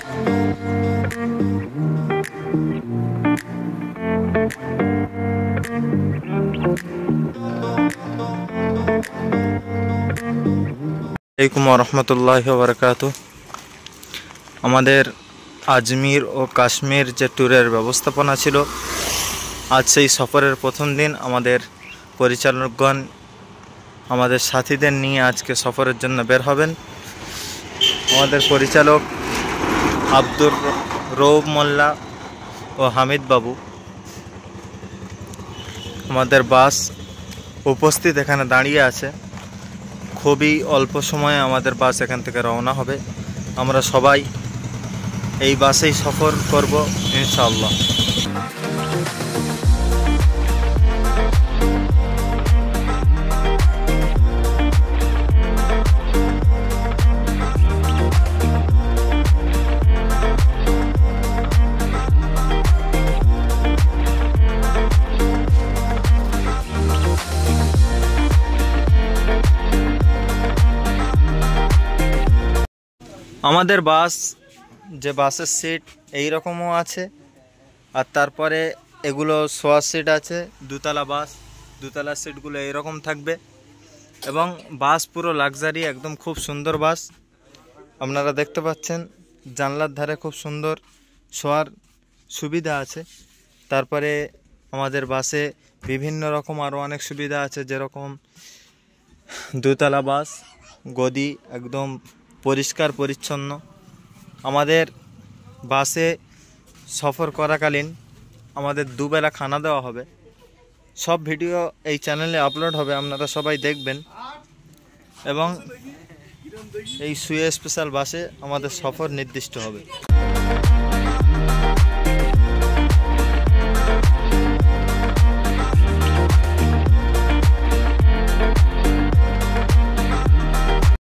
আসসালামু আলাইকুম রহমতুল্লাহি ওয়া বারাকাতুহু। আমাদের আজমির ও কাশ্মীর যে ট্যুরের ব্যবস্থাপনা ছিল, আজ সেই সফরের প্রথম দিন আমাদের পরিচালকগণ আমাদের সাথীদের নিয়ে আজকে সফরের জন্য বের হবেন। আমাদের পরিচালক আব্দুর রৌফ মোল্লা ও হামিদ বাবু, আমাদের বাস উপস্থিত এখানে দাঁড়িয়ে আছে। খুবই অল্প সময়ে আমাদের বাস এখান থেকে রওনা হবে। আমরা সবাই এই বাসেই সফর করব ইনশাআল্লাহ। আমাদের বাস যে বাসের সিট এই রকমও আছে, আর তারপরে এগুলো শোয়ার সিট আছে। দুতলা বাস, দুতলা সিটগুলো এইরকম থাকবে এবং বাস পুরো লাক্সারি, একদম খুব সুন্দর বাস। আপনারা দেখতে পাচ্ছেন জানলার ধারে খুব সুন্দর শোয়ার সুবিধা আছে। তারপরে আমাদের বাসে বিভিন্ন রকম আরও অনেক সুবিধা আছে, যেরকম দুতলা বাস, গদি একদম পরিষ্কার পরিচ্ছন্ন। আমাদের বাসে সফর করাকালীন আমাদের দুবেলা খানা দেওয়া হবে। সব ভিডিও এই চ্যানেলে আপলোড হবে, আপনারা সবাই দেখবেন। এবং এই সুয়ে স্পেশাল বাসে আমাদের সফর নির্দিষ্ট হবে।